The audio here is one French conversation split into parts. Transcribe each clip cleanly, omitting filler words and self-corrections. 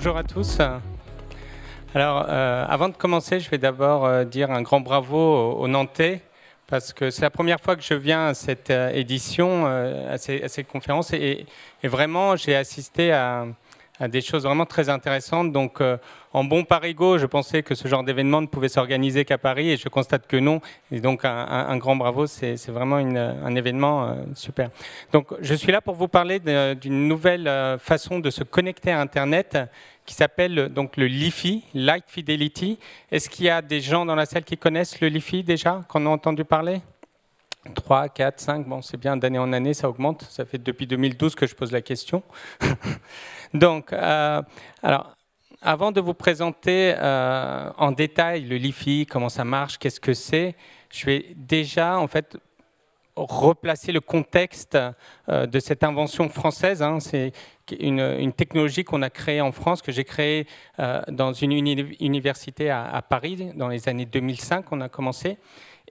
Bonjour à tous. Alors, avant de commencer, je vais d'abord dire un grand bravo aux Nantais, parce que c'est la première fois que je viens à cette édition, à ces conférences, et vraiment, j'ai assisté à des choses vraiment très intéressantes. Donc, en bon parigot, je pensais que ce genre d'événement ne pouvait s'organiser qu'à Paris, et je constate que non. Et donc, un grand bravo, c'est vraiment un événement super. Donc, je suis là pour vous parler d'une nouvelle façon de se connecter à Internet qui s'appelle donc le Li-Fi, Light Fidelity. Est-ce qu'il y a des gens dans la salle qui connaissent le Li-Fi déjà, qu'on a entendu parler ? 3, 4, 5, bon, c'est bien, d'année en année, ça augmente. Ça fait depuis 2012 que je pose la question. Donc, alors, avant de vous présenter en détail le Li-Fi, comment ça marche, qu'est-ce que c'est, je vais déjà, en fait, replacer le contexte de cette invention française. C'est une technologie qu'on a créée en France, que j'ai créée dans une université à Paris, dans les années 2005, on a commencé,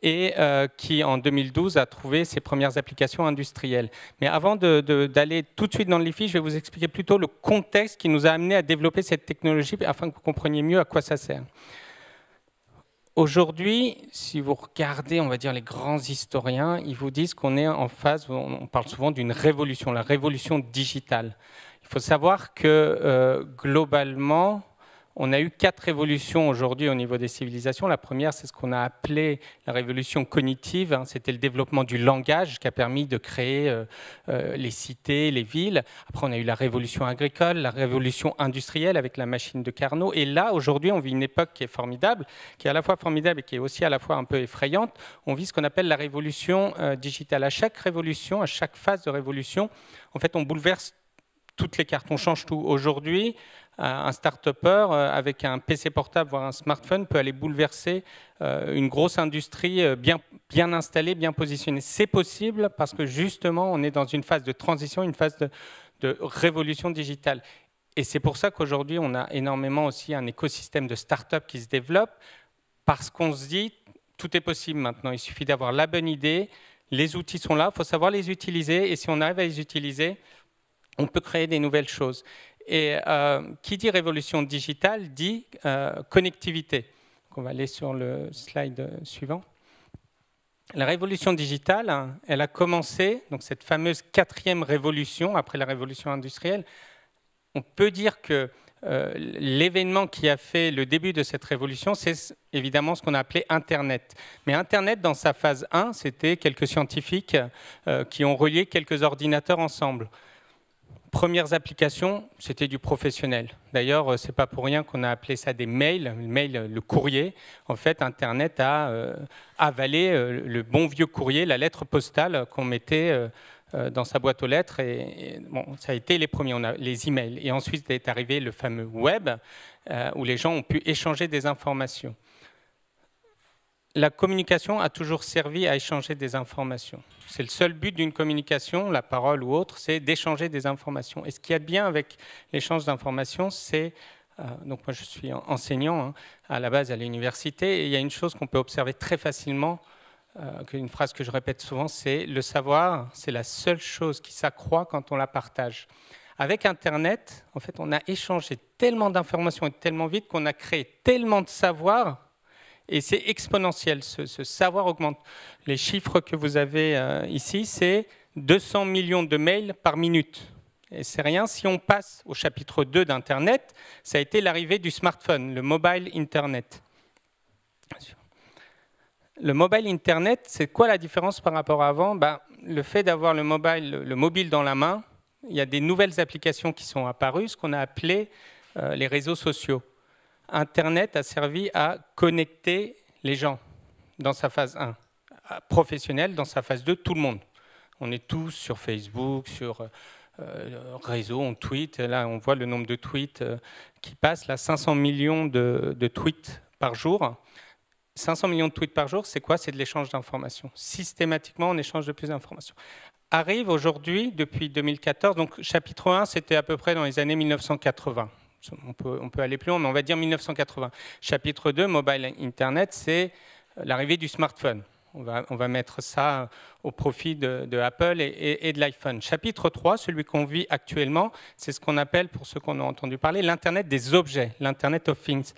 et qui, en 2012, a trouvé ses premières applications industrielles. Mais avant d'aller tout de suite dans le Li-Fi, je vais vous expliquer plutôt le contexte qui nous a amené à développer cette technologie, afin que vous compreniez mieux à quoi ça sert. Aujourd'hui, si vous regardez, on va dire, les grands historiens, ils vous disent qu'on est en phase, on parle souvent d'une révolution, la révolution digitale. Il faut savoir que globalement, on a eu 4 révolutions aujourd'hui au niveau des civilisations. La première, c'est ce qu'on a appelé la révolution cognitive. C'était le développement du langage qui a permis de créer les cités, les villes. Après, on a eu la révolution agricole, la révolution industrielle avec la machine de Carnot. Et là, aujourd'hui, on vit une époque qui est formidable, qui est à la fois formidable et qui est aussi à la fois un peu effrayante. On vit ce qu'on appelle la révolution digitale. À chaque révolution, à chaque phase de révolution, en fait, on bouleverse toutes les cartes, on change tout. Aujourd'hui, un start-upper avec un PC portable, voire un smartphone, peut aller bouleverser une grosse industrie bien installée, bien positionnée. C'est possible parce que justement, on est dans une phase de transition, une phase de révolution digitale. Et c'est pour ça qu'aujourd'hui, on a énormément aussi un écosystème de start-up qui se développe, parce qu'on se dit, tout est possible maintenant. Il suffit d'avoir la bonne idée, les outils sont là, il faut savoir les utiliser, et si on arrive à les utiliser, on peut créer des nouvelles choses. Et qui dit révolution digitale dit connectivité. Donc on va aller sur le slide suivant. La révolution digitale, elle a commencé, donc cette fameuse 4e révolution après la révolution industrielle. On peut dire que l'événement qui a fait le début de cette révolution, c'est évidemment ce qu'on a appelé Internet. Mais Internet, dans sa phase 1, c'était quelques scientifiques qui ont relié quelques ordinateurs ensemble. Premières applications, c'était du professionnel. D'ailleurs, ce n'est pas pour rien qu'on a appelé ça des mails, le courrier. En fait, Internet a avalé le bon vieux courrier, la lettre postale qu'on mettait dans sa boîte aux lettres. Et bon, ça a été les premiers, on a les emails. Et ensuite est arrivé le fameux web, où les gens ont pu échanger des informations. La communication a toujours servi à échanger des informations. C'est le seul but d'une communication, la parole ou autre, c'est d'échanger des informations. Et ce qu'il y a de bien avec l'échange d'informations, c'est... donc moi je suis enseignant à la base à l'université, et il y a une chose qu'on peut observer très facilement, une phrase que je répète souvent, c'est le savoir, c'est la seule chose qui s'accroît quand on la partage. Avec Internet, en fait, on a échangé tellement d'informations et tellement vite qu'on a créé tellement de savoir. Et c'est exponentiel, ce savoir augmente. Les chiffres que vous avez ici, c'est 200 millions de mails par minute. Et c'est rien, si on passe au chapitre 2 d'Internet, ça a été l'arrivée du smartphone, le mobile Internet. Le mobile Internet, c'est quoi la différence par rapport à avant ? Le fait d'avoir le mobile dans la main, il y a des nouvelles applications qui sont apparues, ce qu'on a appelé les réseaux sociaux. Internet a servi à connecter les gens dans sa phase 1, professionnelle dans sa phase 2, tout le monde. On est tous sur Facebook, sur réseau, on tweet. Là, on voit le nombre de tweets qui passent. Là, 500 millions de tweets par jour. 500 millions de tweets par jour, c'est quoi ? C'est de l'échange d'informations. Systématiquement, on échange de plus d'informations. Arrive aujourd'hui, depuis 2014, donc chapitre 1, c'était à peu près dans les années 1980. On peut aller plus loin, mais on va dire 1980. Chapitre 2, Mobile Internet, c'est l'arrivée du smartphone. On va mettre ça au profit de Apple et de l'iPhone. Chapitre 3, celui qu'on vit actuellement, c'est ce qu'on appelle, pour ceux qu'on a entendu parler, l'Internet des objets, l'Internet of Things.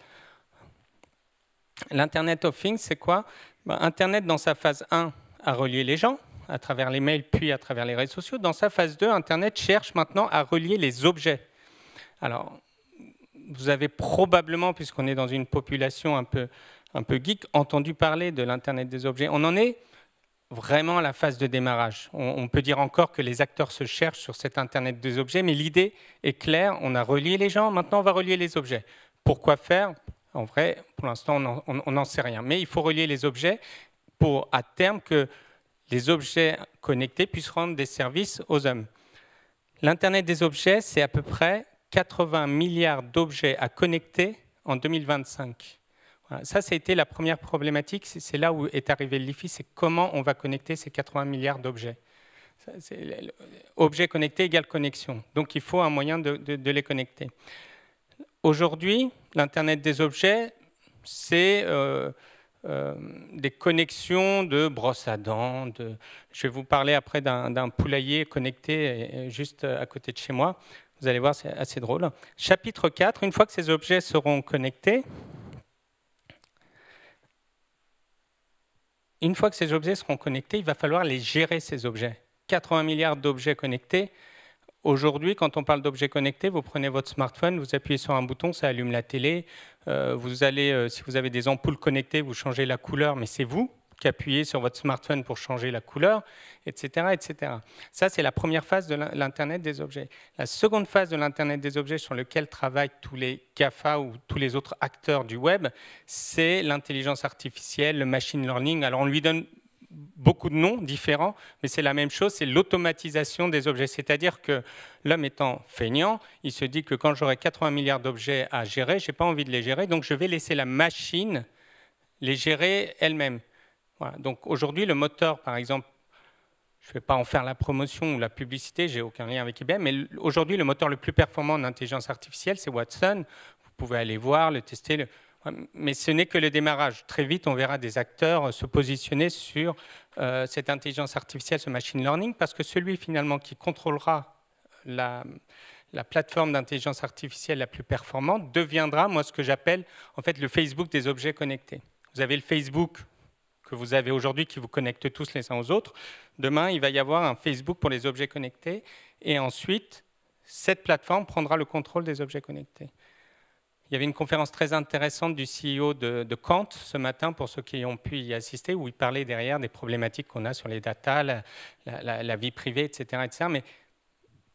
L'Internet of Things, c'est quoi? Internet, dans sa phase 1, a relié les gens à travers les mails, puis à travers les réseaux sociaux. Dans sa phase 2, Internet cherche maintenant à relier les objets. Alors, vous avez probablement, puisqu'on est dans une population un peu geek, entendu parler de l'Internet des objets. On en est vraiment à la phase de démarrage. On peut dire encore que les acteurs se cherchent sur cet Internet des objets, mais l'idée est claire. On a relié les gens, maintenant on va relier les objets. Pourquoi faire? En vrai, pour l'instant, on n'en sait rien. Mais il faut relier les objets pour, à terme, que les objets connectés puissent rendre des services aux hommes. L'Internet des objets, c'est à peu près 80 milliards d'objets à connecter en 2025. Voilà. Ça a été la première problématique. C'est là où est arrivé le LiFi, c'est comment on va connecter ces 80 milliards d'objets. Objets connectés égale connexion. Donc, il faut un moyen de les connecter. Aujourd'hui, l'Internet des objets, c'est des connexions de brosses à dents. Je vais vous parler après d'un poulailler connecté juste à côté de chez moi. Vous allez voir, c'est assez drôle. Chapitre 4, une fois que ces objets seront connectés, il va falloir les gérer, ces objets. 80 milliards d'objets connectés. Aujourd'hui, quand on parle d'objets connectés, vous prenez votre smartphone, vous appuyez sur un bouton, ça allume la télé. Vous allez, si vous avez des ampoules connectées, vous changez la couleur, mais c'est vous qui appuyez sur votre smartphone pour changer la couleur, etc. etc. Ça, c'est la première phase de l'Internet des objets. La seconde phase de l'Internet des objets sur laquelle travaillent tous les GAFA ou tous les autres acteurs du web, c'est l'intelligence artificielle, le machine learning. Alors, on lui donne beaucoup de noms différents, mais c'est la même chose, c'est l'automatisation des objets. C'est-à-dire que l'homme étant feignant, il se dit que quand j'aurai 80 milliards d'objets à gérer, je n'ai pas envie de les gérer, donc je vais laisser la machine les gérer elle-même. Voilà. Donc aujourd'hui, le moteur, par exemple, je ne vais pas en faire la promotion ou la publicité, j'ai aucun lien avec IBM, mais aujourd'hui, le moteur le plus performant en intelligence artificielle, c'est Watson. Vous pouvez aller voir, le tester, mais ce n'est que le démarrage. Très vite, on verra des acteurs se positionner sur cette intelligence artificielle, ce machine learning, parce que celui finalement qui contrôlera la plateforme d'intelligence artificielle la plus performante deviendra, moi, ce que j'appelle en fait le Facebook des objets connectés. Vous avez le Facebook que vous avez aujourd'hui qui vous connecte tous les uns aux autres. Demain, il va y avoir un Facebook pour les objets connectés. Et ensuite, cette plateforme prendra le contrôle des objets connectés. Il y avait une conférence très intéressante du CEO de Kant ce matin, pour ceux qui ont pu y assister, où il parlait derrière des problématiques qu'on a sur les data, la vie privée, etc., etc. Mais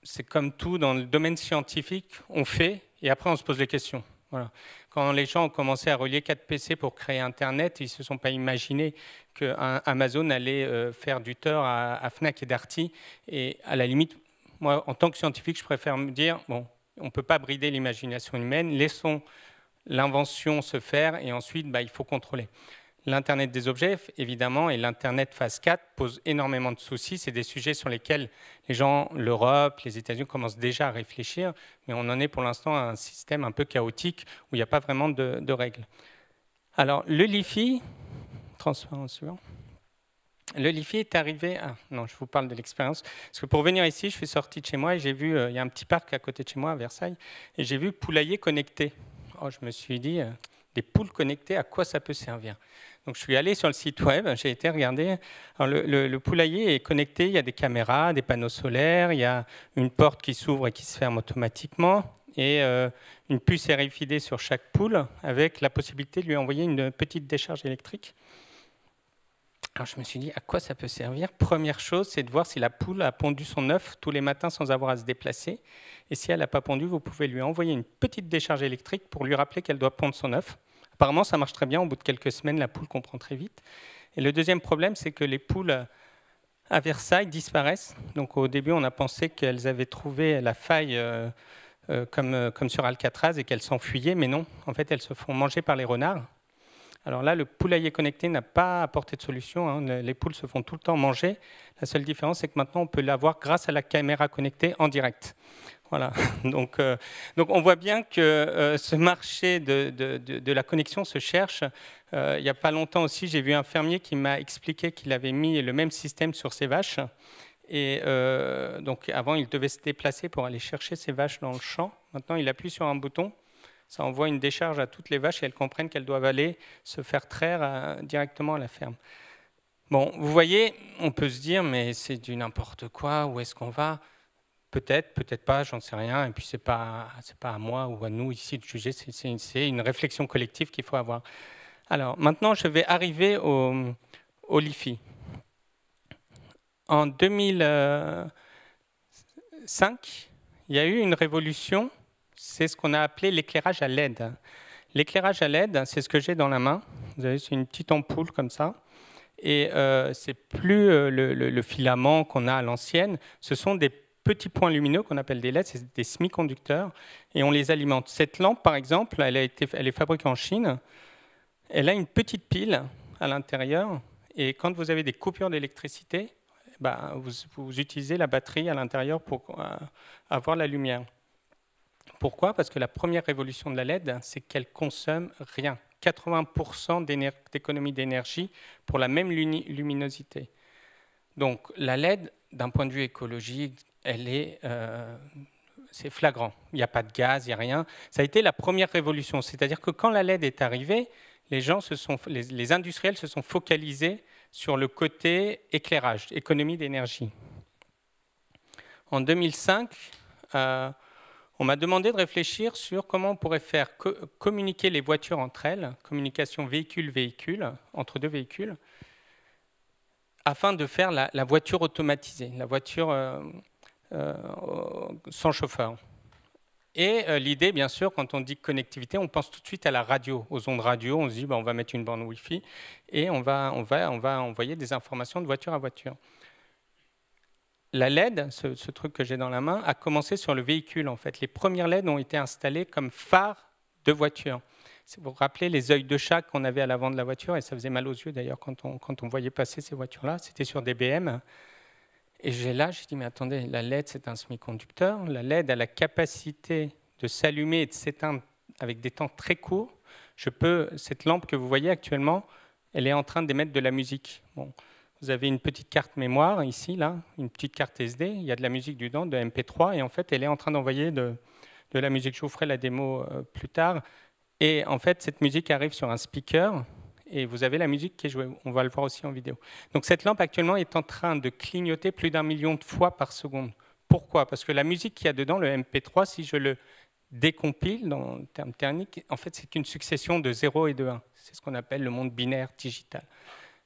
c'est comme tout dans le domaine scientifique, on fait et après on se pose des questions. Voilà. Quand les gens ont commencé à relier 4 PC pour créer Internet, ils ne se sont pas imaginés qu'Amazon allait faire du tort à Fnac et Darty. Et à la limite, moi, en tant que scientifique, je préfère me dire, bon, on ne peut pas brider l'imagination humaine, laissons l'invention se faire et ensuite, il faut contrôler. L'Internet des objets, évidemment, et l'Internet phase 4 posent énormément de soucis. C'est des sujets sur lesquels les gens, l'Europe, les États-Unis commencent déjà à réfléchir, mais on en est pour l'instant à un système un peu chaotique où il n'y a pas vraiment de règles. Alors, le LiFi, transparence suivant. Le LiFi est arrivé... Ah, non, je vous parle de l'expérience. Parce que pour venir ici, je suis sorti de chez moi et j'ai vu... il y a un petit parc à côté de chez moi, à Versailles, et j'ai vu poulailler connecté. Oh, je me suis dit, des poules connectées, à quoi ça peut servir? Donc, je suis allé sur le site web, j'ai été regarder. Alors, le poulailler est connecté, il y a des caméras, des panneaux solaires, il y a une porte qui s'ouvre et qui se ferme automatiquement, et une puce RFID sur chaque poule, avec la possibilité de lui envoyer une petite décharge électrique. Alors, je me suis dit, à quoi ça peut servir? Première chose, c'est de voir si la poule a pondu son œuf tous les matins sans avoir à se déplacer. Et si elle n'a pas pondu, vous pouvez lui envoyer une petite décharge électrique pour lui rappeler qu'elle doit pondre son œuf. Apparemment, ça marche très bien. Au bout de quelques semaines, la poule comprend très vite. Et le deuxième problème, c'est que les poules à Versailles disparaissent. Donc, au début, on a pensé qu'elles avaient trouvé la faille comme sur Alcatraz et qu'elles s'enfuyaient. Mais non, en fait, elles se font manger par les renards. Alors là, le poulailler connecté n'a pas apporté de solution, hein. Les poules se font tout le temps manger. La seule différence, c'est que maintenant, on peut l'avoir grâce à la caméra connectée en direct. Voilà. Donc on voit bien que ce marché de la connexion se cherche. Il n'y a pas longtemps aussi, j'ai vu un fermier qui m'a expliqué qu'il avait mis le même système sur ses vaches. Et donc avant, il devait se déplacer pour aller chercher ses vaches dans le champ. Maintenant, il appuie sur un bouton. Ça envoie une décharge à toutes les vaches et elles comprennent qu'elles doivent aller se faire traire directement à la ferme. Bon, vous voyez, on peut se dire, mais c'est du n'importe quoi, où est-ce qu'on va? Peut-être, peut-être pas, j'en sais rien. Et puis, c'est pas à moi ou à nous ici de juger, c'est une réflexion collective qu'il faut avoir. Alors, maintenant, je vais arriver au LiFi. En 2005, il y a eu une révolution. C'est ce qu'on a appelé l'éclairage à LED. L'éclairage à LED, c'est ce que j'ai dans la main. Vous avez, c'est une petite ampoule comme ça. Et c'est plus le filament qu'on a à l'ancienne. Ce sont des petits points lumineux qu'on appelle des LED, c'est des semi-conducteurs. Et on les alimente. Cette lampe, par exemple, elle est fabriquée en Chine. Elle a une petite pile à l'intérieur. Et quand vous avez des coupures d'électricité, vous utilisez la batterie à l'intérieur pour avoir la lumière. Pourquoi? Parce que la première révolution de la LED, c'est qu'elle consomme rien. 80% d'économie d'énergie pour la même luminosité. Donc la LED, d'un point de vue écologique, c'est flagrant. Il n'y a pas de gaz, il n'y a rien. Ça a été la première révolution. C'est-à-dire que quand la LED est arrivée, les industriels se sont focalisés sur le côté éclairage, économie d'énergie. En 2005, on m'a demandé de réfléchir sur comment on pourrait faire communiquer les voitures entre elles, communication véhicule-véhicule, entre deux véhicules, afin de faire la voiture automatisée, la voiture sans chauffeur. Et l'idée, bien sûr, quand on dit connectivité, on pense tout de suite à la radio, aux ondes radio. On se dit, on va mettre une borne Wi-Fi et on va envoyer des informations de voiture à voiture. La LED, ce truc que j'ai dans la main, a commencé sur le véhicule, en fait. Les premières LED ont été installées comme phare de voiture. Vous vous rappelez les œils de chat qu'on avait à l'avant de la voiture, et ça faisait mal aux yeux d'ailleurs quand on voyait passer ces voitures-là. C'était sur des BM. Et j'ai dit, mais attendez, la LED, c'est un semi-conducteur. La LED a la capacité de s'allumer et de s'éteindre avec des temps très courts. Cette lampe que vous voyez actuellement, elle est en train d'émettre de la musique. Bon. Vous avez une petite carte mémoire ici, là, une petite carte SD. Il y a de la musique dedans, de MP3, et en fait, elle est en train d'envoyer de la musique. Je vous ferai la démo plus tard. Et en fait, cette musique arrive sur un speaker, et vous avez la musique qui est jouée. On va le voir aussi en vidéo. Donc cette lampe, actuellement, est en train de clignoter plus d'1 million de fois par seconde. Pourquoi? Parce que la musique qu'il y a dedans, le MP3, si je le décompile dans le terme technique, en fait, c'est qu'une succession de 0 et de 1. C'est ce qu'on appelle le monde binaire digital.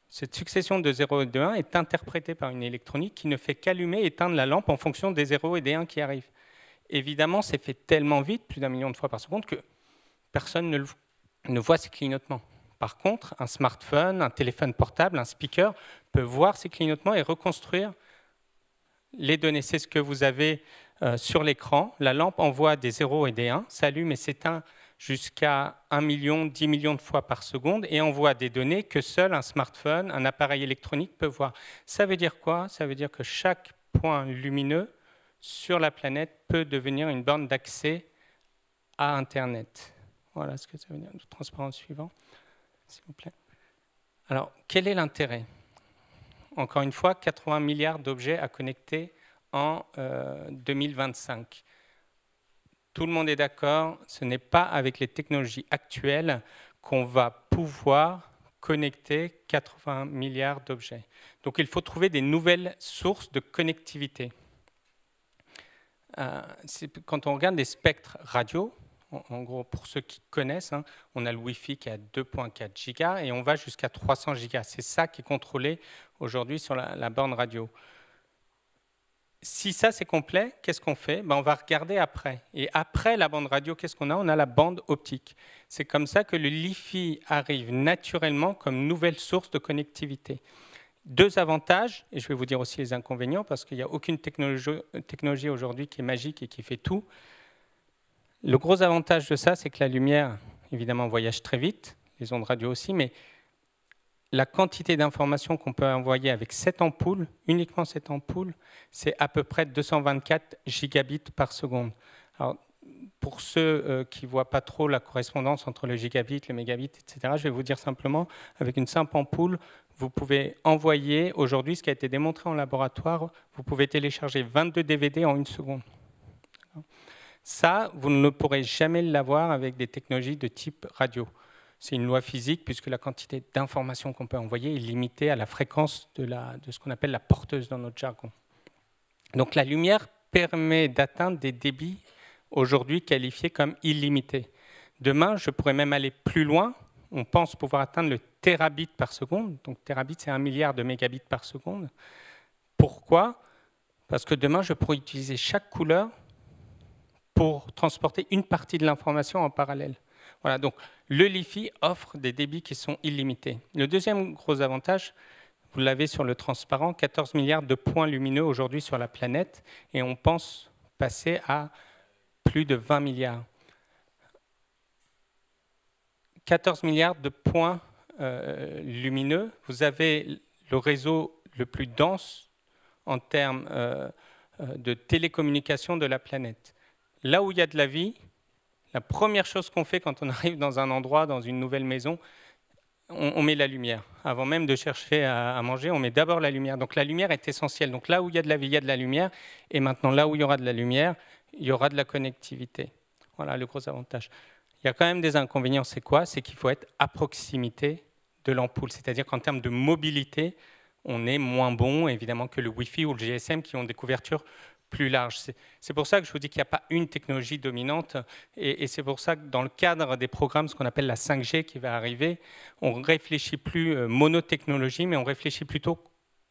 Cette succession de 0 et de 1 est interprétée par une électronique qui ne fait qu'allumer et éteindre la lampe en fonction des 0 et des 1 qui arrivent. Évidemment, c'est fait tellement vite, plus d'1 million de fois par seconde, que personne ne voit ces clignotements. Par contre, un smartphone, un téléphone portable, un speaker peut voir ces clignotements et reconstruire les données. C'est ce que vous avez sur l'écran. La lampe envoie des 0 et des 1, s'allume et s'éteint jusqu'à 1 million, 10 millions de fois par seconde et envoie des données que seul un smartphone, un appareil électronique peut voir. Ça veut dire quoi? Ça veut dire que chaque point lumineux sur la planète peut devenir une borne d'accès à Internet. Voilà ce que ça veut dire. Le transparent suivant, s'il vous plaît. Alors, quel est l'intérêt? Encore une fois, 80 milliards d'objets à connecter en 2025. Tout le monde est d'accord, ce n'est pas avec les technologies actuelles qu'on va pouvoir connecter 80 milliards d'objets. Donc il faut trouver des nouvelles sources de connectivité. Quand on regarde les spectres radio, en gros pour ceux qui connaissent, on a le Wi-Fi qui est à 2.4 gigas et on va jusqu'à 300 gigas. C'est ça qui est contrôlé aujourd'hui sur la borne radio. Si ça c'est complet, qu'est-ce qu'on fait? On va regarder après. Et après la bande radio, qu'est-ce qu'on a? On a la bande optique. C'est comme ça que le LiFi arrive naturellement comme nouvelle source de connectivité. Deux avantages, et je vais vous dire aussi les inconvénients, parce qu'il n'y a aucune technologie aujourd'hui qui est magique et qui fait tout. Le gros avantage de ça, c'est que la lumière, évidemment, voyage très vite. les ondes radio aussi, mais la quantité d'informations qu'on peut envoyer avec cette ampoule, uniquement cette ampoule, c'est à peu près 224 gigabits par seconde. Alors, pour ceux qui ne voient pas trop la correspondance entre le gigabit, le mégabit, etc., je vais vous dire simplement, avec une simple ampoule, vous pouvez envoyer, aujourd'hui, ce qui a été démontré en laboratoire, vous pouvez télécharger 22 DVD en 1 seconde. Ça, vous ne pourrez jamais l'avoir avec des technologies de type radio. C'est une loi physique, puisque la quantité d'informations qu'on peut envoyer est limitée à la fréquence de ce qu'on appelle la porteuse dans notre jargon. Donc la lumière permet d'atteindre des débits aujourd'hui qualifiés comme illimités. Demain, je pourrais même aller plus loin. On pense pouvoir atteindre le terabit par seconde. Donc terabit, c'est 1 milliard de mégabits par seconde. Pourquoi? Parce que demain, je pourrais utiliser chaque couleur pour transporter une partie de l'information en parallèle. Voilà, donc le LiFi offre des débits qui sont illimités. Le deuxième gros avantage, vous l'avez sur le transparent, 14 milliards de points lumineux aujourd'hui sur la planète, et on pense passer à plus de 20 milliards. 14 milliards de points lumineux. Vous avez le réseau le plus dense en termes de télécommunication de la planète. Là où il y a de la vie, la première chose qu'on fait quand on arrive dans un endroit, dans une nouvelle maison, on met la lumière. Avant même de chercher à manger, on met d'abord la lumière. Donc la lumière est essentielle. Donc là où il y a de la vie, il y a de la lumière. Et maintenant, là où il y aura de la lumière, il y aura de la connectivité. Voilà le gros avantage. Il y a quand même des inconvénients. C'est quoi? C'est qu'il faut être à proximité de l'ampoule. C'est-à-dire qu'en termes de mobilité, on est moins bon, évidemment, que le Wi-Fi ou le GSM qui ont des couvertures plus large. C'est pour ça que je vous dis qu'il n'y a pas une technologie dominante, et c'est pour ça que dans le cadre des programmes, ce qu'on appelle la 5G qui va arriver, on ne réfléchit plus monotechnologie, mais on réfléchit plutôt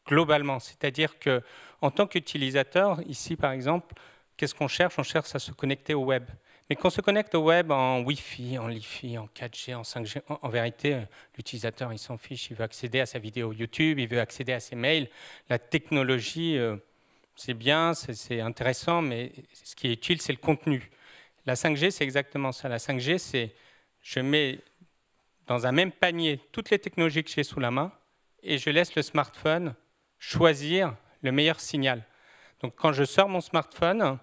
globalement. C'est-à-dire qu'en tant qu'utilisateur, ici par exemple, qu'est-ce qu'on cherche? On cherche à se connecter au web. Mais qu'on se connecte au web en Wi-Fi, en Li-Fi, en 4G, en 5G, en vérité, l'utilisateur, il s'en fiche. Il veut accéder à sa vidéo YouTube, il veut accéder à ses mails. La technologie... c'est bien, c'est intéressant, mais ce qui est utile, c'est le contenu. La 5G, c'est exactement ça. La 5G, c'est je mets dans un même panier toutes les technologies que j'ai sous la main et je laisse le smartphone choisir le meilleur signal. Donc, quand je sors mon smartphone,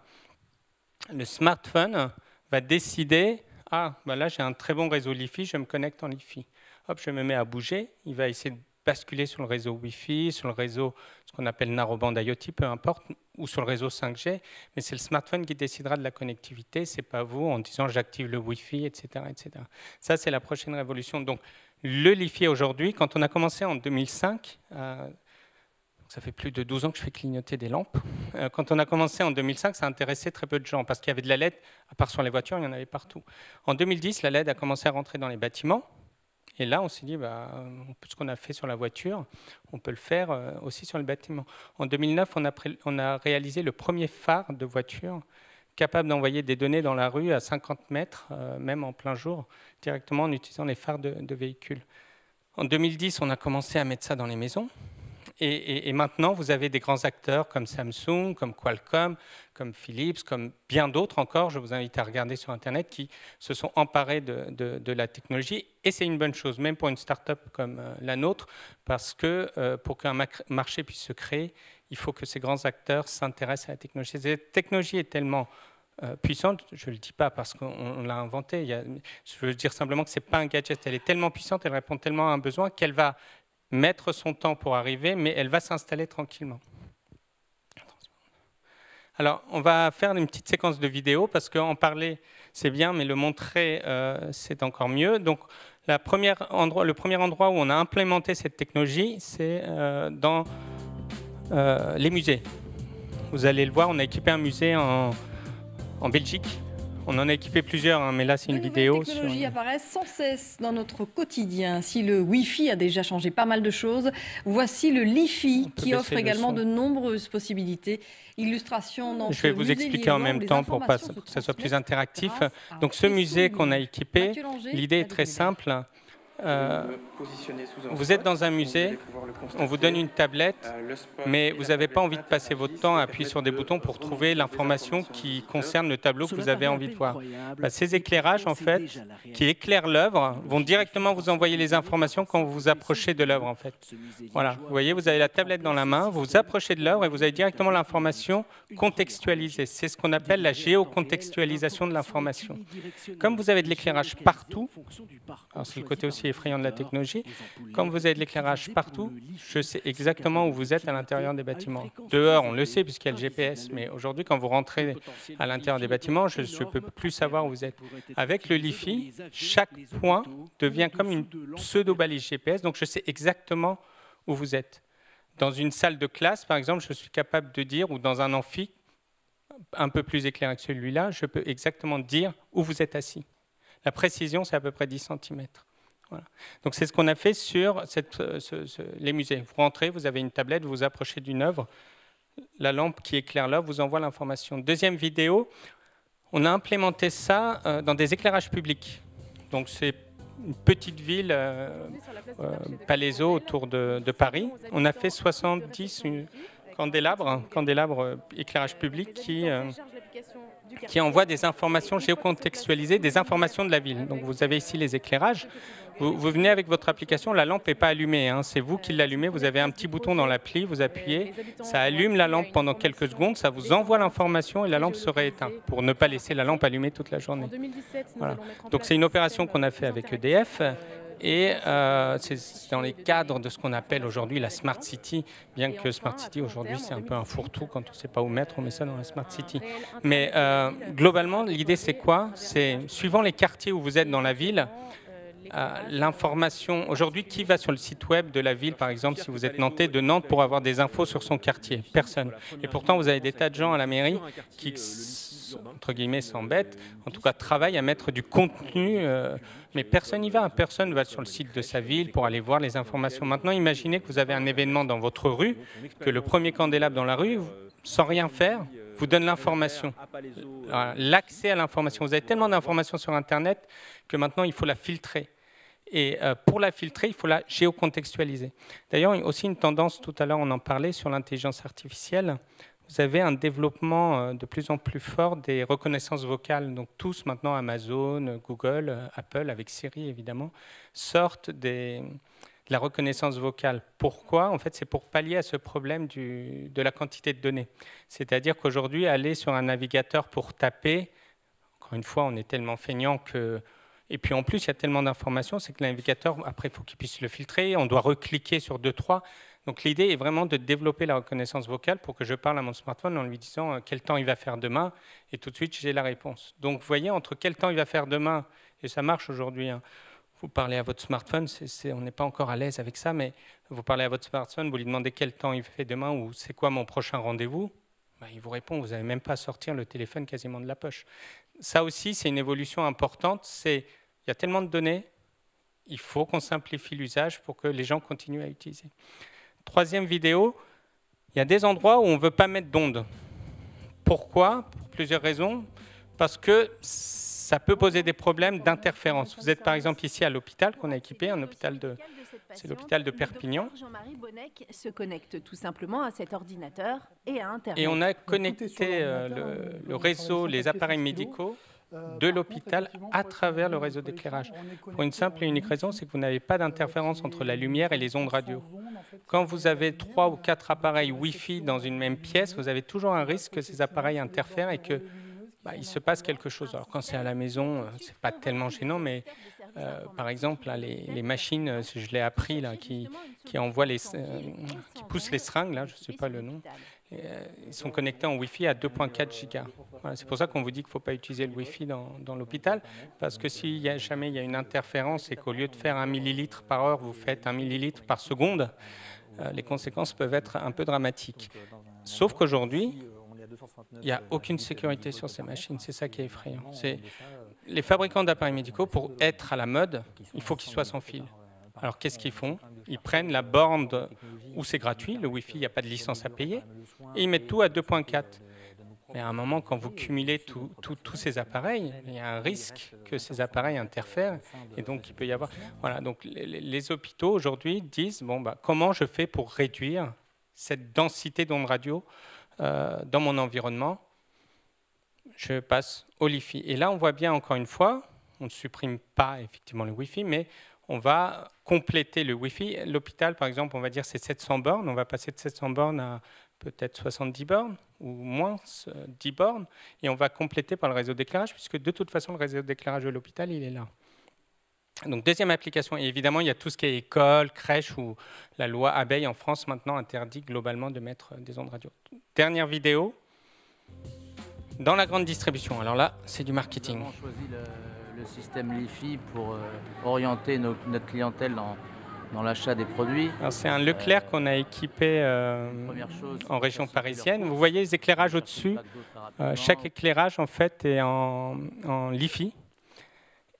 le smartphone va décider « Ah, ben là, j'ai un très bon réseau Li-Fi, je me connecte en Li-Fi. » Hop, je me mets à bouger, il va essayer de basculer sur le réseau Wi-Fi, sur le réseau, ce qu'on appelle narrowband IoT, peu importe, ou sur le réseau 5G, mais c'est le smartphone qui décidera de la connectivité, c'est pas vous en disant j'active le Wi-Fi, etc., etc. Ça, c'est la prochaine révolution. Donc, le Li-Fi aujourd'hui, quand on a commencé en 2005, ça fait plus de 12 ans que je fais clignoter des lampes, quand on a commencé en 2005, ça intéressait très peu de gens, parce qu'il y avait de la LED, à part sur les voitures, il y en avait partout. En 2010, la LED a commencé à rentrer dans les bâtiments. Et là, on s'est dit, ce qu'on a fait sur la voiture, on peut le faire aussi sur le bâtiment. En 2009, on a réalisé le premier phare de voiture capable d'envoyer des données dans la rue à 50 mètres, même en plein jour, directement en utilisant les phares de véhicules. En 2010, on a commencé à mettre ça dans les maisons. Et maintenant, vous avez des grands acteurs comme Samsung, comme Qualcomm, comme Philips, comme bien d'autres encore, je vous invite à regarder sur Internet, qui se sont emparés de la technologie. Et c'est une bonne chose, même pour une start-up comme la nôtre, parce que pour qu'un marché puisse se créer, il faut que ces grands acteurs s'intéressent à la technologie. Cette technologie est tellement puissante, je ne le dis pas parce qu'on l'a inventée, je veux dire simplement que ce n'est pas un gadget, elle est tellement puissante, elle répond tellement à un besoin qu'elle va mettre son temps pour arriver, mais elle va s'installer tranquillement. Alors, on va faire une petite séquence de vidéo, parce qu'en parler, c'est bien, mais le montrer, c'est encore mieux. Donc, le premier endroit où on a implémenté cette technologie, c'est dans les musées. Vous allez le voir, on a équipé un musée en Belgique. On en a équipé plusieurs, hein, mais là, c'est une vidéo. Les technologies apparaissent sans cesse dans notre quotidien. Si le Wi-Fi a déjà changé pas mal de choses, voici le Li-Fi qui offre également de nombreuses possibilités. Illustration dans Je vais vous expliquer en même temps pour que ça soit plus interactif. Donc, ce musée qu'on a équipé, l'idée est très simple. vous êtes dans un musée, on vous donne une tablette, mais vous n'avez pas envie de passer votre temps à appuyer sur des boutons pour trouver l'information qui concerne le tableau que vous avez envie de voir. Ces éclairages, en fait, qui éclairent l'œuvre, vont directement vous envoyer les informations quand vous vous approchez de l'œuvre, en fait. Voilà, vous voyez, vous avez la tablette dans la main, vous vous approchez de l'œuvre et vous avez directement l'information contextualisée. C'est ce qu'on appelle la géocontextualisation de l'information. Comme vous avez de l'éclairage partout, alors c'est le côté aussi effrayant de la technologie, comme vous avez de l'éclairage partout, je sais exactement où vous êtes à l'intérieur des bâtiments. Dehors, on le sait puisqu'il y a le GPS, mais aujourd'hui, quand vous rentrez à l'intérieur des bâtiments, je ne peux plus savoir où vous êtes. Avec le LiFi, chaque point devient comme une pseudo-balise GPS, donc je sais exactement où vous êtes. Dans une salle de classe, par exemple, je suis capable de dire, ou dans un amphi, un peu plus éclairé que celui-là, je peux exactement dire où vous êtes assis. La précision, c'est à peu près 10 cm. Voilà. Donc, c'est ce qu'on a fait sur les musées. Vous rentrez, vous avez une tablette, vous vous approchez d'une œuvre. La lampe qui éclaire l'œuvre vous envoie l'information. Deuxième vidéo, on a implémenté ça dans des éclairages publics. Donc, c'est une petite ville, Palaiseau, autour de Paris. On a fait 70 candélabres éclairage public qui envoie des informations géocontextualisées, des informations de la ville. Donc vous avez ici les éclairages. Vous venez avec votre application, la lampe n'est pas allumée, hein, c'est vous qui l'allumez. Vous avez un petit bouton dans l'appli, vous appuyez, ça allume la lampe pendant quelques secondes, ça vous envoie l'information et la lampe se rééteint pour ne pas laisser la lampe allumée toute la journée. Voilà. Donc c'est une opération qu'on a fait avec EDF. Et c'est dans les cadres de ce qu'on appelle aujourd'hui la Smart City, bien que Smart City aujourd'hui c'est un peu un fourre-tout, quand on ne sait pas où mettre, on met ça dans la Smart City. Mais globalement, l'idée c'est quoi? C'est suivant les quartiers où vous êtes dans la ville, l'information. Aujourd'hui, qui va sur le site web de la ville, par exemple, si vous êtes nantais, de Nantes, pour avoir des infos sur son quartier? Personne. Et pourtant, vous avez des tas de gens à la mairie qui, entre guillemets, s'embêtent, en tout cas travaillent à mettre du contenu, mais personne n'y va. Personne ne va sur le site de sa ville pour aller voir les informations. Maintenant, imaginez que vous avez un événement dans votre rue, que le premier candélabre dans la rue, sans rien faire, vous donne l'information, l'accès à l'information. Vous avez tellement d'informations sur Internet que maintenant, il faut la filtrer. Et pour la filtrer, il faut la géocontextualiser. D'ailleurs, il y a aussi une tendance, tout à l'heure on en parlait, sur l'intelligence artificielle. Vous avez un développement de plus en plus fort des reconnaissances vocales. Donc tous maintenant, Amazon, Google, Apple, avec Siri évidemment, sortent de la reconnaissance vocale. Pourquoi? En fait, c'est pour pallier à ce problème de la quantité de données. C'est-à-dire qu'aujourd'hui, aller sur un navigateur pour taper, encore une fois, on est tellement feignant que... Et puis en plus, il y a tellement d'informations, c'est que le navigateur, après, il faut qu'il puisse le filtrer, on doit recliquer sur 2-3. Donc l'idée est vraiment de développer la reconnaissance vocale pour que je parle à mon smartphone en lui disant quel temps il va faire demain, et tout de suite, j'ai la réponse. Donc vous voyez, entre quel temps il va faire demain, et ça marche aujourd'hui, hein. Vous parlez à votre smartphone, on n'est pas encore à l'aise avec ça, mais vous parlez à votre smartphone, vous lui demandez quel temps il fait demain ou c'est quoi mon prochain rendez-vous, ben, il vous répond, vous n'avez même pas à sortir le téléphone quasiment de la poche. Ça aussi, c'est une évolution importante, il y a tellement de données, il faut qu'on simplifie l'usage pour que les gens continuent à utiliser. Troisième vidéo, il y a des endroits où on ne veut pas mettre d'ondes. Pourquoi? Pour plusieurs raisons. Parce que ça peut poser des problèmes d'interférence. Vous êtes par exemple ici à l'hôpital qu'on a équipé, c'est l'hôpital de Perpignan. Jean-Marie Bonnec se connecte tout simplement à cet ordinateur et à Internet. Et on a connecté le réseau, les appareils médicaux de l'hôpital à travers le réseau d'éclairage. Pour une simple et unique raison, c'est que vous n'avez pas d'interférence entre la lumière et les ondes radio. Quand vous avez 3 ou 4 appareils Wi-Fi dans une même pièce, vous avez toujours un risque que ces appareils interfèrent et que il se passe quelque chose. Alors quand c'est à la maison, c'est pas tellement gênant, mais par exemple, là, les machines, je l'ai appris, là, qui envoient qui poussent les seringues, là, je ne sais pas le nom, ils sont connectés en Wi-Fi à 2.4 gigas. Voilà, c'est pour ça qu'on vous dit qu'il ne faut pas utiliser le Wi-Fi dans l'hôpital, parce que si jamais il y a une interférence et qu'au lieu de faire 1 millilitre par heure, vous faites 1 millilitre par seconde, les conséquences peuvent être un peu dramatiques. Sauf qu'aujourd'hui, il n'y a aucune sécurité sur ces machines, c'est ça qui est effrayant. Les fabricants d'appareils médicaux, pour être à la mode, il faut qu'ils soient sans fil. Alors qu'est-ce qu'ils font? Ils prennent la borne où c'est gratuit, le Wi-Fi, il n'y a pas de licence à payer, et ils mettent tout à 2.4. Mais à un moment, quand vous cumulez tous ces appareils, il y a un risque que ces appareils interfèrent, et donc il peut y avoir... Voilà, donc les hôpitaux aujourd'hui disent, bon, bah, comment je fais pour réduire cette densité d'ondes radio dans mon environnement? Je passe au Li-Fi. Et là, on voit bien, encore une fois, on ne supprime pas effectivement le Wi-Fi, mais on va compléter le Wi-Fi. L'hôpital, par exemple, on va dire c'est 700 bornes. On va passer de 700 bornes à peut-être 70 bornes ou moins 10 bornes. Et on va compléter par le réseau d'éclairage, puisque de toute façon, le réseau d'éclairage de l'hôpital, il est là. Donc, deuxième application. Et évidemment, il y a tout ce qui est école, crèche, où la loi Abeille en France, maintenant, interdit globalement de mettre des ondes radio. Dernière vidéo. Dans la grande distribution. Alors là, c'est du marketing. Nous avons choisi le système Li-Fi pour orienter notre clientèle dans l'achat des produits. C'est un Leclerc qu'on a équipé en région parisienne. Vous voyez les éclairages au-dessus. Chaque éclairage, en fait, est en Li-Fi.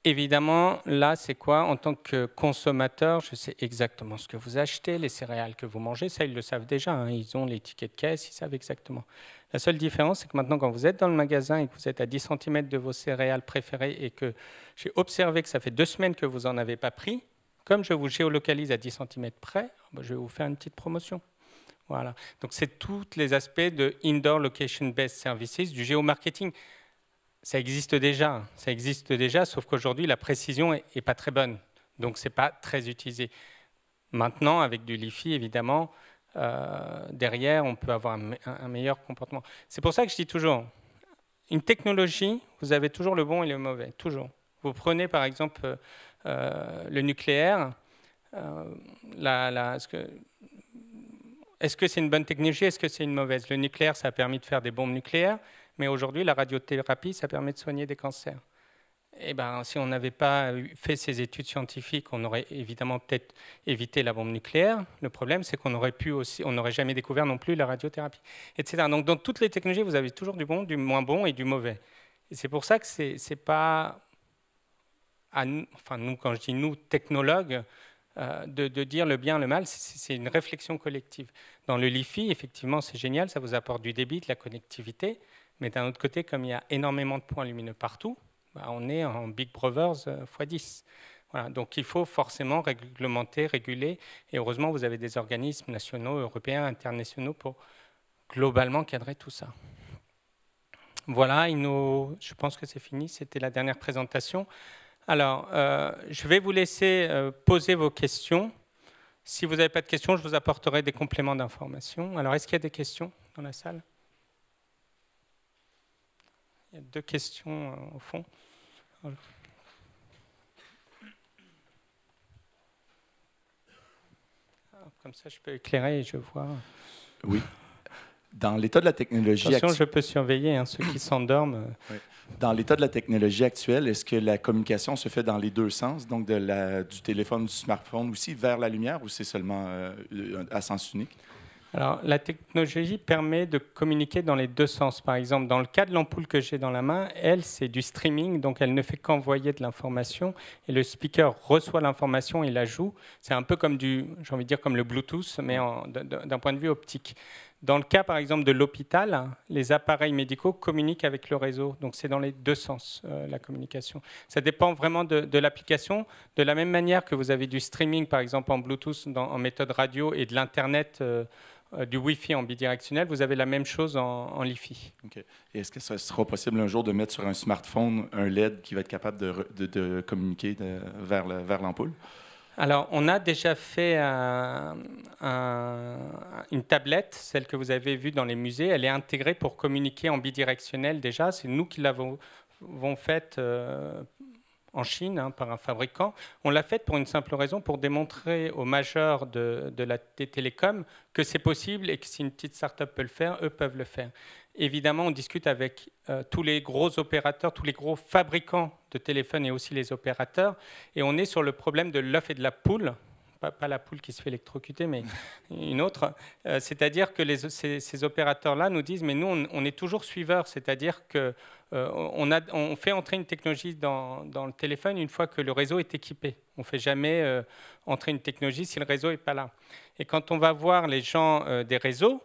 Évidemment, là, c'est quoi? En tant que consommateur, je sais exactement ce que vous achetez, les céréales que vous mangez. Ça, ils le savent déjà. Hein. Ils ont les tickets de caisse, ils savent exactement. La seule différence, c'est que maintenant, quand vous êtes dans le magasin et que vous êtes à 10 cm de vos céréales préférées et que j'ai observé que ça fait 2 semaines que vous n'en avez pas pris, comme je vous géolocalise à 10 cm près, je vais vous faire une petite promotion. Voilà. Donc, c'est tous les aspects de Indoor Location Based Services, du géomarketing. Ça existe déjà, sauf qu'aujourd'hui, la précision n'est pas très bonne. Donc, ce n'est pas très utilisé. Maintenant, avec du Li-Fi, évidemment, derrière, on peut avoir un meilleur comportement. C'est pour ça que je dis toujours, une technologie, vous avez toujours le bon et le mauvais, toujours. Vous prenez, par exemple, le nucléaire. Est-ce que c'est une bonne technologie? Est-ce que c'est une mauvaise? Le nucléaire, ça a permis de faire des bombes nucléaires. Mais aujourd'hui, la radiothérapie, ça permet de soigner des cancers. Eh ben, si on n'avait pas fait ces études scientifiques, on aurait évidemment peut-être évité la bombe nucléaire. Le problème, c'est qu'on n'aurait jamais découvert non plus la radiothérapie, etc. Donc, dans toutes les technologies, vous avez toujours du bon, du moins bon et du mauvais. Et c'est pour ça que c'est pas à nous, enfin nous, quand je dis nous, technologues, de dire le bien, le mal, c'est une réflexion collective. Dans le Li-Fi, effectivement, c'est génial, ça vous apporte du débit, de la connectivité. Mais d'un autre côté, comme il y a énormément de points lumineux partout, bah on est en Big Brothers x10. Voilà, donc il faut forcément réglementer, réguler. Et heureusement, vous avez des organismes nationaux, européens, internationaux pour globalement cadrer tout ça. Voilà, je pense que c'est fini. C'était la dernière présentation. Alors, je vais vous laisser poser vos questions. Si vous n'avez pas de questions, je vous apporterai des compléments d'information. Alors, est-ce qu'il y a des questions dans la salle ? Il y a 2 questions au fond. Comme ça, je peux éclairer et je vois. Oui. Dans l'état de la technologie attention, je peux surveiller ceux qui s'endorment. Oui. Dans l'état de la technologie actuelle, est-ce que la communication se fait dans les 2 sens, donc du téléphone, du smartphone aussi, vers la lumière, ou c'est seulement à sens unique? Alors, la technologie permet de communiquer dans les 2 sens. Par exemple, dans le cas de l'ampoule que j'ai dans la main, elle, c'est du streaming, donc elle ne fait qu'envoyer de l'information et le speaker reçoit l'information et la joue. C'est un peu comme j'ai envie de dire comme le Bluetooth, mais d'un point de vue optique. Dans le cas, par exemple, de l'hôpital, les appareils médicaux communiquent avec le réseau. Donc, c'est dans les 2 sens, la communication. Ça dépend vraiment de l'application. De la même manière que vous avez du streaming, par exemple, en Bluetooth, en méthode radio, et de l'Internet, du Wi-Fi en bidirectionnel, vous avez la même chose en Li-Fi. Okay. Et est-ce que ça sera possible un jour de mettre sur un smartphone un LED qui va être capable de communiquer vers l'ampoule? Alors, on a déjà fait une tablette, celle que vous avez vue dans les musées. Elle est intégrée pour communiquer en bidirectionnel déjà. C'est nous qui l'avons faite en Chine par un fabricant. On l'a faite pour une simple raison, pour démontrer aux majors des télécoms que c'est possible et que si une petite start-up peut le faire, eux peuvent le faire. Évidemment, on discute avec tous les gros opérateurs, tous les gros fabricants de téléphones et aussi les opérateurs. Et on est sur le problème de l'œuf et de la poule. Pas la poule qui se fait électrocuter, mais une autre. C'est-à-dire que ces opérateurs-là nous disent, mais nous, on est toujours suiveurs. C'est-à-dire qu'on fait entrer une technologie dans le téléphone une fois que le réseau est équipé. On ne fait jamais entrer une technologie si le réseau n'est pas là. Et quand on va voir les gens des réseaux,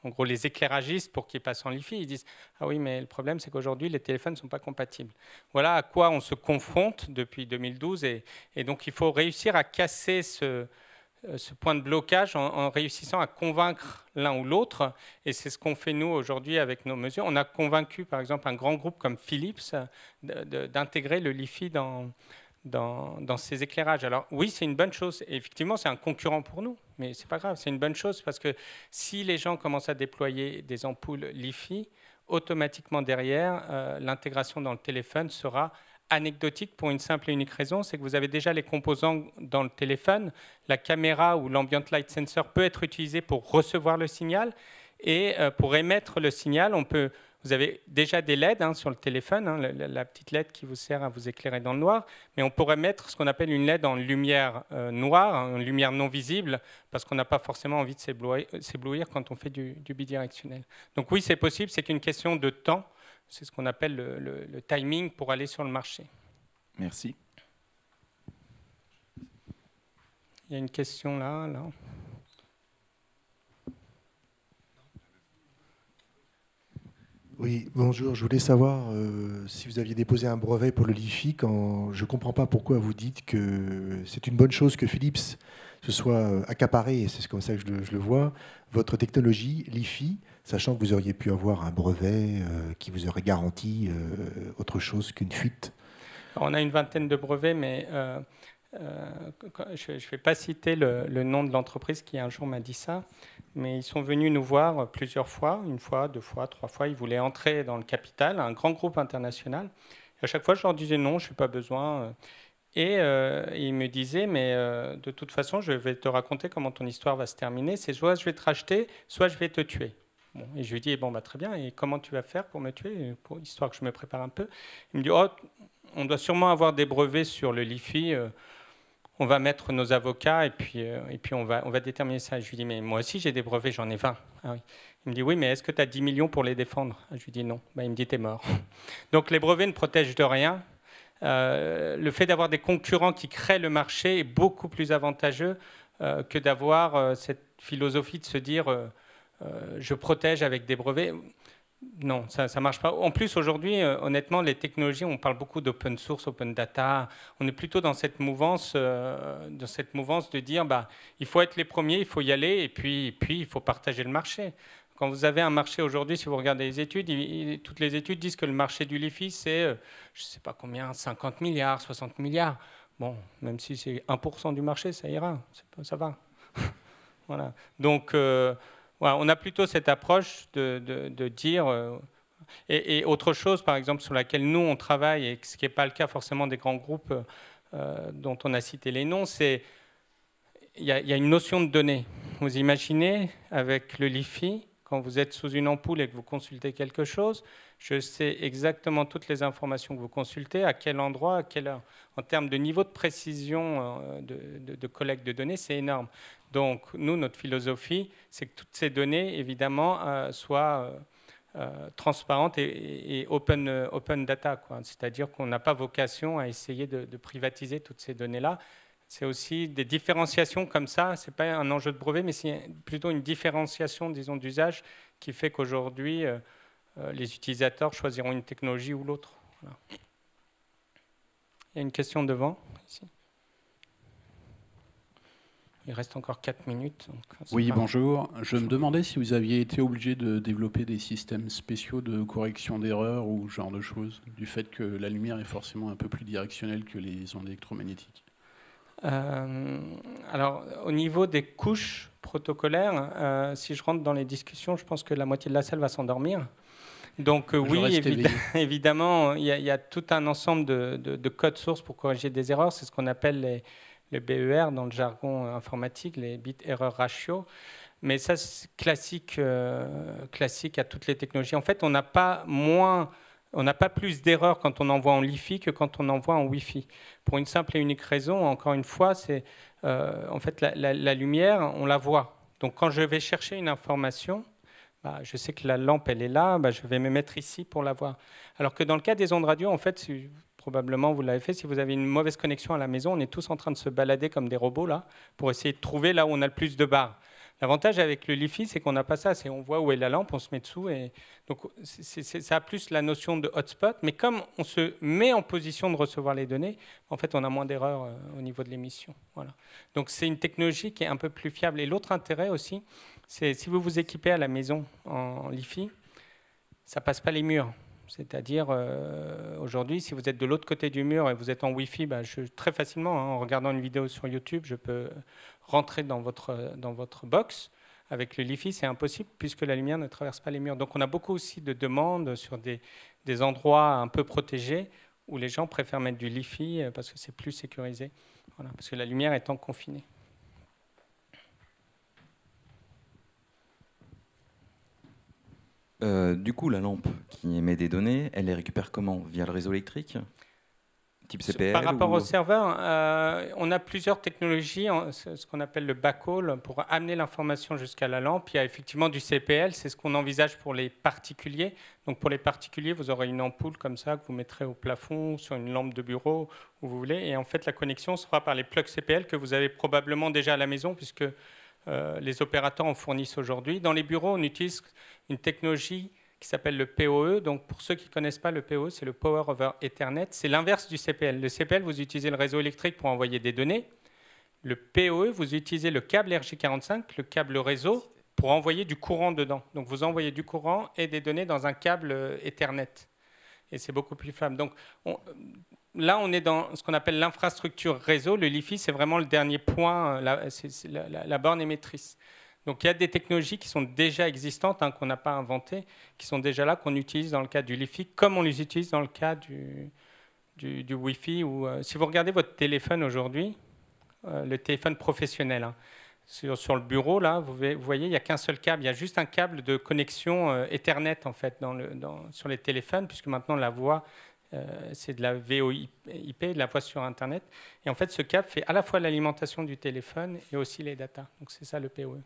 en gros les éclairagistes pour qu'ils passent en LiFi. Ils disent « Ah oui, mais le problème, c'est qu'aujourd'hui, les téléphones ne sont pas compatibles. » Voilà à quoi on se confronte depuis 2012. Et donc, il faut réussir à casser ce point de blocage en réussissant à convaincre l'un ou l'autre. Et c'est ce qu'on fait, nous, aujourd'hui, avec nos mesures. On a convaincu, par exemple, un grand groupe comme Philips d'intégrer le LiFi dans ces éclairages. Alors oui, c'est une bonne chose. Et effectivement, c'est un concurrent pour nous, mais c'est pas grave, c'est une bonne chose parce que si les gens commencent à déployer des ampoules LiFi, automatiquement derrière, l'intégration dans le téléphone sera anecdotique pour une simple et unique raison, c'est que vous avez déjà les composants dans le téléphone. La caméra ou l'ambient light sensor peut être utilisée pour recevoir le signal et pour émettre le signal, vous avez déjà des LED sur le téléphone, la petite LED qui vous sert à vous éclairer dans le noir, mais on pourrait mettre ce qu'on appelle une LED en lumière noire, une lumière non visible, parce qu'on n'a pas forcément envie de s'éblouir quand on fait du bidirectionnel. Donc oui, c'est possible, c'est qu'une question de temps, c'est ce qu'on appelle le timing pour aller sur le marché. Merci. Il y a une question là. Oui, bonjour. Je voulais savoir si vous aviez déposé un brevet pour le LiFi. Quand je ne comprends pas pourquoi vous dites que c'est une bonne chose que Philips se soit accaparé, et c'est comme ça que je le vois, votre technologie LiFi, sachant que vous auriez pu avoir un brevet qui vous aurait garanti autre chose qu'une fuite. Alors, on a une vingtaine de brevets, mais je ne vais pas citer le nom de l'entreprise qui un jour m'a dit ça. Mais ils sont venus nous voir plusieurs fois, une fois, deux fois, trois fois. Ils voulaient entrer dans le capital, un grand groupe international. Et à chaque fois, je leur disais non, je n'ai pas besoin. Et ils me disaient, mais de toute façon, je vais te raconter comment ton histoire va se terminer. C'est soit je vais te racheter, soit je vais te tuer. Bon, et je lui dis, bon, bah, très bien, et comment tu vas faire pour me tuer, histoire que je me prépare un peu. Il me dit, oh, on doit sûrement avoir des brevets sur le LiFi. On va mettre nos avocats et puis on va déterminer ça. Je lui dis, mais moi aussi j'ai des brevets, j'en ai 20. Ah oui. Il me dit, oui, mais est-ce que tu as 10 millions pour les défendre? Je lui dis, non. Ben, il me dit, t'es mort. Donc les brevets ne protègent de rien. Le fait d'avoir des concurrents qui créent le marché est beaucoup plus avantageux que d'avoir cette philosophie de se dire, je protège avec des brevets. Non, ça ne marche pas. En plus, aujourd'hui, honnêtement, les technologies, on parle beaucoup d'open source, open data. On est plutôt dans cette mouvance de dire il faut être les premiers, il faut y aller, et puis il faut partager le marché. Quand vous avez un marché aujourd'hui, si vous regardez les études, toutes les études disent que le marché du LiFi, c'est, je ne sais pas combien, 50 milliards, 60 milliards. Bon, même si c'est 1% du marché, ça ira, ça va. Voilà. Donc, voilà, on a plutôt cette approche de dire... et autre chose, par exemple, sur laquelle nous, on travaille, et ce qui n'est pas le cas forcément des grands groupes dont on a cité les noms, c'est il y a une notion de données. Vous imaginez, avec le LiFi, quand vous êtes sous une ampoule et que vous consultez quelque chose, je sais exactement toutes les informations que vous consultez, à quel endroit, à quelle heure. En termes de niveau de précision de collecte de données, c'est énorme. Donc, nous, notre philosophie, c'est que toutes ces données, évidemment, soient transparentes et open data. C'est-à-dire qu'on n'a pas vocation à essayer de privatiser toutes ces données-là. C'est aussi des différenciations comme ça. Ce n'est pas un enjeu de brevet, mais c'est plutôt une différenciation, disons, d'usage qui fait qu'aujourd'hui, les utilisateurs choisiront une technologie ou l'autre. Voilà. Il y a une question devant, ici. Il reste encore 4 minutes. Donc oui, bonjour. Je me demandais si vous aviez été obligé de développer des systèmes spéciaux de correction d'erreurs ou ce genre de choses, du fait que la lumière est forcément un peu plus directionnelle que les ondes électromagnétiques. Alors, au niveau des couches protocolaires, si je rentre dans les discussions, je pense que la moitié de la salle va s'endormir. Donc oui, évidemment, il y a tout un ensemble de codes sources pour corriger des erreurs. C'est ce qu'on appelle les BER dans le jargon informatique, les bit error ratio. Mais ça, c'est classique à toutes les technologies. En fait, on n'a pas plus d'erreurs quand on envoie en LiFi que quand on envoie en Wi-Fi. Pour une simple et unique raison, encore une fois, c'est en fait la lumière, on la voit. Donc quand je vais chercher une information, je sais que la lampe, elle est là, je vais me mettre ici pour la voir. Alors que dans le cas des ondes radio, en fait, probablement vous l'avez fait, si vous avez une mauvaise connexion à la maison, on est tous en train de se balader comme des robots là, pour essayer de trouver là où on a le plus de barres. L'avantage avec le Li-Fi, c'est qu'on n'a pas ça. On voit où est la lampe, on se met dessous. Et donc, ça a plus la notion de hotspot. Mais comme on se met en position de recevoir les données, en fait, on a moins d'erreurs au niveau de l'émission. Voilà. Donc, c'est une technologie qui est un peu plus fiable. Et l'autre intérêt aussi, c'est si vous vous équipez à la maison en Li-Fi, ça ne passe pas les murs. C'est-à-dire, aujourd'hui, si vous êtes de l'autre côté du mur et vous êtes en Wi-Fi, très facilement, en regardant une vidéo sur YouTube, je peux rentrer dans votre box. Avec le Li-Fi, c'est impossible puisque la lumière ne traverse pas les murs. Donc, on a beaucoup aussi de demandes sur des endroits un peu protégés où les gens préfèrent mettre du Li-Fi parce que c'est plus sécurisé, voilà, parce que la lumière étant confinée. Du coup, la lampe qui émet des données, elle les récupère comment? Via le réseau électrique? Type CPL? Par rapport au serveur, on a plusieurs technologies, ce qu'on appelle le backhaul, pour amener l'information jusqu'à la lampe. Il y a effectivement du CPL, c'est ce qu'on envisage pour les particuliers. Donc pour les particuliers, vous aurez une ampoule comme ça que vous mettrez au plafond, sur une lampe de bureau, où vous voulez. Et en fait, la connexion se fera par les plugs CPL que vous avez probablement déjà à la maison, puisque les opérateurs en fournissent aujourd'hui. Dans les bureaux, on utilise une technologie qui s'appelle le PoE. Donc, pour ceux qui ne connaissent pas, le PoE, c'est le Power over Ethernet. C'est l'inverse du CPL. Le CPL, vous utilisez le réseau électrique pour envoyer des données. Le PoE, vous utilisez le câble RJ45, le câble réseau, pour envoyer du courant dedans. Donc, vous envoyez du courant et des données dans un câble Ethernet. Et c'est beaucoup plus fiable. Donc, là, on est dans ce qu'on appelle l'infrastructure réseau. Le Li-Fi, c'est vraiment le dernier point, c'est la borne émettrice. Donc, il y a des technologies qui sont déjà existantes, qu'on n'a pas inventées, qui sont déjà là, qu'on utilise dans le cas du Li-Fi, comme on les utilise dans le cas du Wi-Fi. Si vous regardez votre téléphone aujourd'hui, le téléphone professionnel, sur le bureau, là, vous voyez, il n'y a qu'un seul câble. Il y a juste un câble de connexion Ethernet, en fait, sur les téléphones, puisque maintenant, la voix, c'est de la VoIP, de la voix sur Internet. Et en fait, ce câble fait à la fois l'alimentation du téléphone et aussi les datas. Donc, c'est ça le PoE.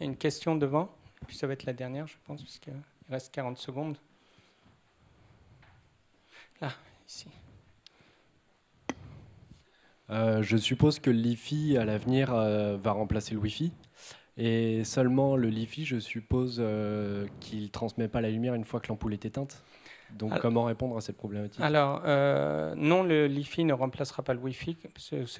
Il y a une question devant, puis ça va être la dernière, je pense, puisqu'il reste 40 secondes. Là, ici. Je suppose que le Li-Fi, à l'avenir, va remplacer le Wi-Fi. Et seulement le Li-Fi, je suppose qu'il ne transmet pas la lumière une fois que l'ampoule est éteinte. Donc, comment répondre à cette problématique? Alors, non, le Li-Fi ne remplacera pas le Wi-Fi.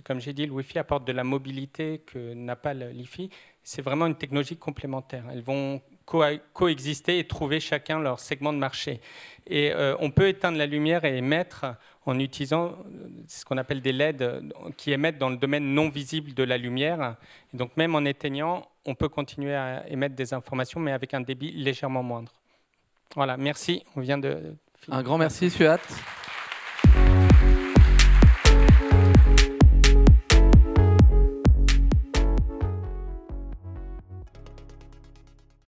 Comme j'ai dit, le Wi-Fi apporte de la mobilité que n'a pas le Li-Fi. C'est vraiment une technologie complémentaire. Elles vont coexister et trouver chacun leur segment de marché. Et on peut éteindre la lumière et émettre en utilisant ce qu'on appelle des LED qui émettent dans le domaine non visible de la lumière. Et donc, même en éteignant, on peut continuer à émettre des informations, mais avec un débit légèrement moindre. Voilà, merci. On vient de finir. Un grand merci, Suat.